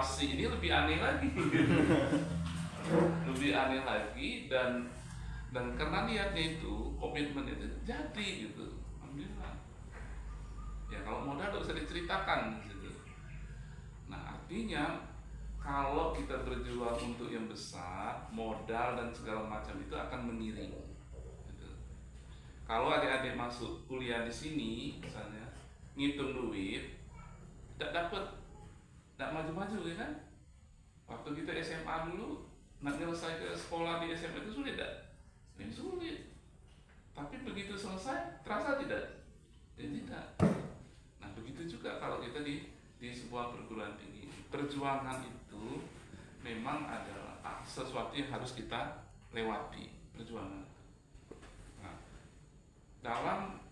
evaluasi ini lebih aneh lagi. Lebih aneh lagi, dan karena niatnya itu, komitmen itu jadi gitu. Alhamdulillah. Ya kalau modal tidak usah diceritakan gitu. Nah artinya kalau kita berjuang untuk yang besar, modal dan segala macam itu akan mengiring gitu. Kalau adik-adik masuk kuliah di sini misalnya, ngitung duit tidak dapat, tidak maju-maju ya kan. Waktu kita SMA dulu nak nyelesai ke sekolah di SMA itu sulit tidak? Ini sulit. Tapi begitu selesai terasa tidak? Ya tidak. Nah begitu juga kalau kita di sebuah perguruan tinggi, perjuangan itu memang adalah sesuatu yang harus kita lewati, perjuangan. Nah, dalam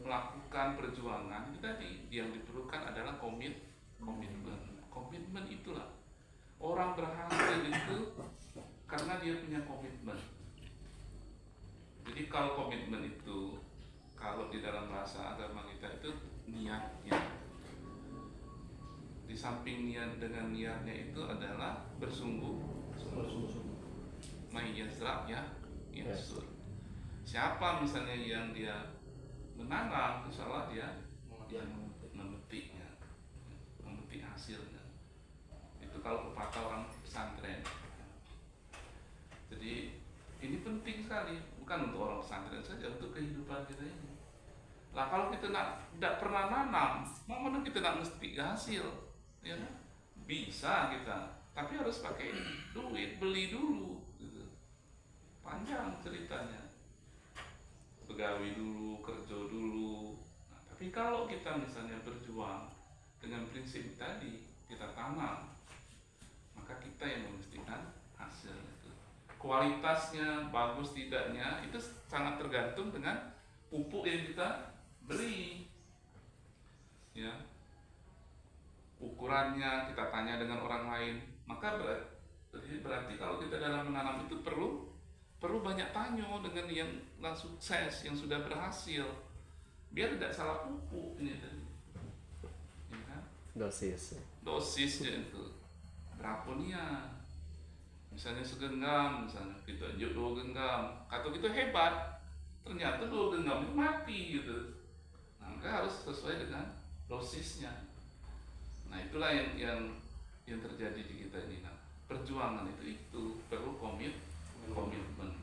melakukan perjuangan itu tadi yang diperlukan adalah komitmen. Komitmen itulah orang berhasil itu karena dia punya komitmen. Jadi kalau komitmen itu, kalau di dalam bahasa agama kita itu niatnya. Di samping niat, dengan niatnya itu adalah bersungguh-sungguh. Mayyazra ya yasur. Siapa misalnya yang dia menanam, insyaallah dia memetiknya, memetik hasilnya. Itu kalau pepatah orang pesantren. Jadi ini penting sekali, bukan untuk orang pesantren saja, untuk kehidupan kita ini. Lah kalau kita tidak pernah nanam, mana kita nak mesti hasil, ya kan? Bisa kita, tapi harus pakai duit, beli dulu, gitu. Panjang ceritanya, begawi dulu, kerja dulu. Nah, tapi kalau kita misalnya berjuang dengan prinsip tadi, kita tanam, maka kita yang memastikan hasil itu. Kualitasnya bagus tidaknya itu sangat tergantung dengan pupuk yang kita beli, ya. Ukurannya kita tanya dengan orang lain, maka berarti kalau kita dalam menanam itu perlu banyak tanya dengan yang sukses, yang sudah berhasil, biar tidak salah pupuk ini tadi, ya kan? Dosisnya itu berapa nih ya? Misalnya segenggam, misalnya kita juk 2 genggam, atau kita hebat, ternyata 2 genggam itu mati gitu. Nah, maka harus sesuai dengan dosisnya. Nah itulah yang terjadi di kita ini. Nah, perjuangan itu perlu komitmen.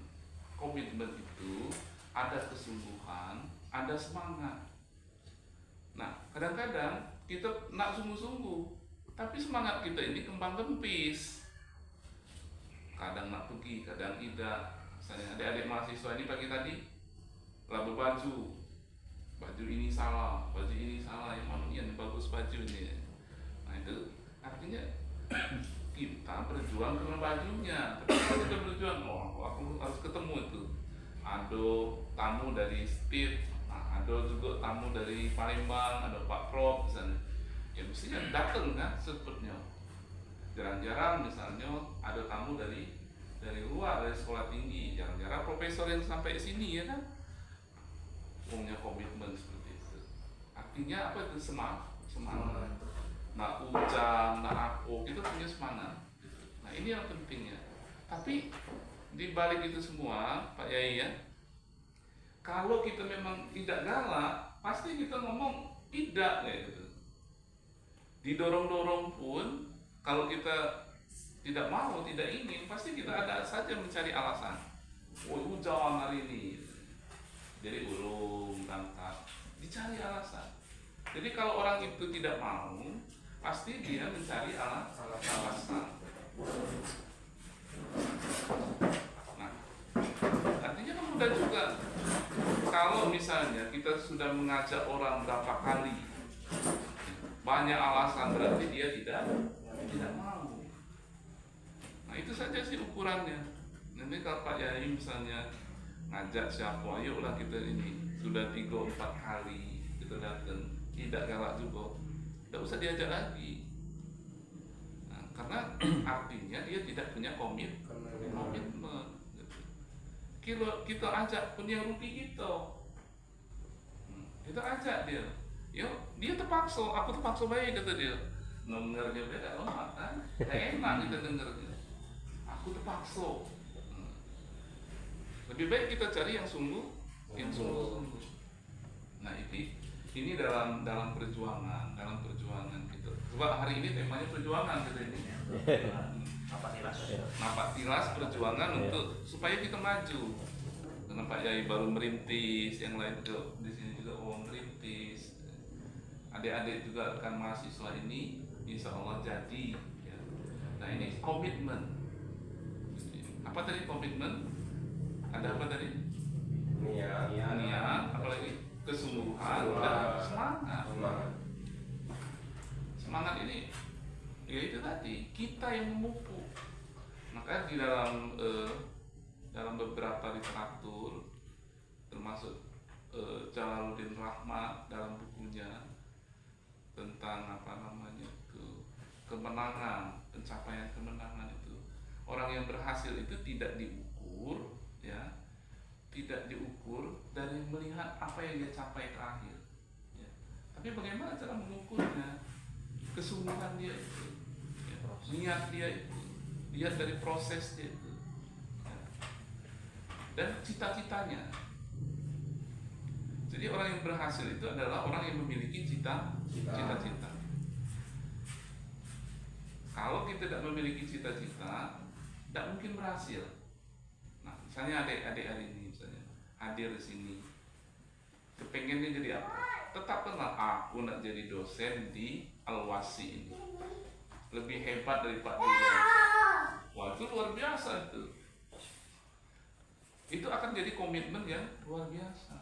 Komitmen itu ada kesungguhan, ada semangat. Nah kadang-kadang kita nak sungguh-sungguh, tapi semangat kita ini kembang kempis. Kadang nak pergi, kadang tidak. Misalnya adik-adik mahasiswa ini pagi tadi labu baju ini salah, yang mana yang bagus baju ini. Nah itu artinya kita berjuang karena bajunya. Tapi kalau kita berjuang, aku harus ketemu itu. Ada tamu dari Speed, ada juga tamu dari Palembang, ada Pak Prof misalnya. Ya mestinya datang kan sebetulnya. Jarang-jarang misalnya ada tamu dari luar, dari sekolah tinggi. Jarang-jarang profesor yang sampai sini ya kan. Punya komitmen seperti itu. Artinya apa itu? Semangat. Nak hujan, nak aku, itu punya semangat. Nah ini yang pentingnya. Tapi di balik itu semua, Pak Yai ya, kalau kita memang tidak galak, pasti kita ngomong tidak kayak gitu. Didorong-dorong pun, kalau kita tidak mau, tidak ingin, pasti kita ada saja mencari alasan. Hujan hari ini, jadi ulung, berangkat, dicari alasan. Jadi kalau orang itu tidak mau, pasti dia mencari alasan. Nah, artinya kan mudah juga. Kalau misalnya kita sudah mengajak orang berapa kali, banyak alasan, berarti dia tidak mau. Nah itu saja sih ukurannya. Nanti kalau Pak Yai misalnya ngajak siapa, ayolah kita ini sudah 3-4 kali kita datang, tidak galak juga, tidak usah diajak lagi. Nah, karena artinya dia tidak punya komitmen. Kita ajak pun yang rugi kita ajak dia, yuk dia terpaksa, aku terpaksa baik kata dia. dengernya beda lemah kan, enak kita dengernya. Aku terpaksa. Lebih baik kita cari yang sungguh, yang sungguh-sungguh. Nah ini dalam perjuangan gitu. Coba hari ini temanya perjuangan gitu ini. Napak tilas perjuangan untuk supaya kita maju. Karena Pak Yai baru merintis, yang lain juga di sini juga merintis. Adik-adik juga rekan mahasiswa ini, insya Allah jadi. Ya. Nah ini komitmen. Apa tadi komitmen? Ada apa tadi? Niat, apalagi kesungguhan dan semangat. Semangat ini, ya itu tadi kita yang memupuk. Maka di dalam beberapa literatur, termasuk Jalaluddin Rahmat dalam bukunya tentang kemenangan, pencapaian kemenangan itu, orang yang berhasil itu tidak diukur, ya, tidak diukur dari melihat apa yang dia capai terakhir, ya. Tapi bagaimana cara mengukurnya? Kesungguhan dia itu, ya. Niat dia itu, lihat dari proses dia itu, ya. Dan cita-citanya. Jadi orang yang berhasil itu adalah orang yang memiliki cita-cita. Kalau kita tidak memiliki cita-cita, tidak mungkin berhasil. Nah, misalnya adik-adik hari ini misalnya hadir di sini, kepengennya jadi apa? Tetapkanlah aku nak jadi dosen di Al-Wasi ini, lebih hebat dari Pak Dirjen. Wah, itu luar biasa itu. Itu akan jadi komitmen yang luar biasa.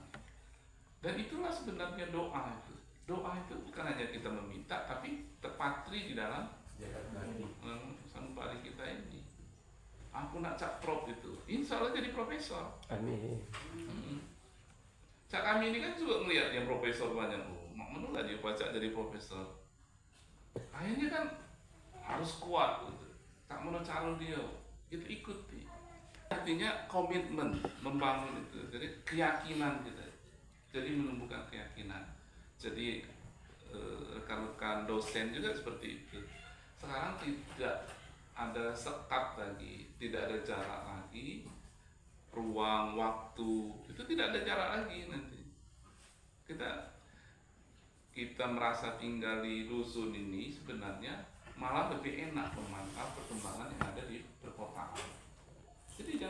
Dan itulah sebenarnya doa itu. Doa itu bukan hanya kita meminta, tapi terpatri di dalam sampari kita ini. Aku nak cak prop itu, insya Allah jadi profesor. Amin. Cak kami ini kan juga melihat yang profesor banyak. Mana lah dia baca jadi profesor. Akhirnya kan harus kuat gitu. Tak mau calon dia, itu ikuti. Artinya komitmen membangun itu, jadi keyakinan kita. Jadi menumbuhkan keyakinan. Jadi rekan-rekan dosen juga seperti itu. Sekarang tidak ada sekat lagi, tidak ada jarak lagi, ruang, waktu, itu tidak ada jarak lagi nanti. Kita merasa tinggal di dusun ini sebenarnya malah lebih enak memantau perkembangan yang ada di perkotaan. Jadi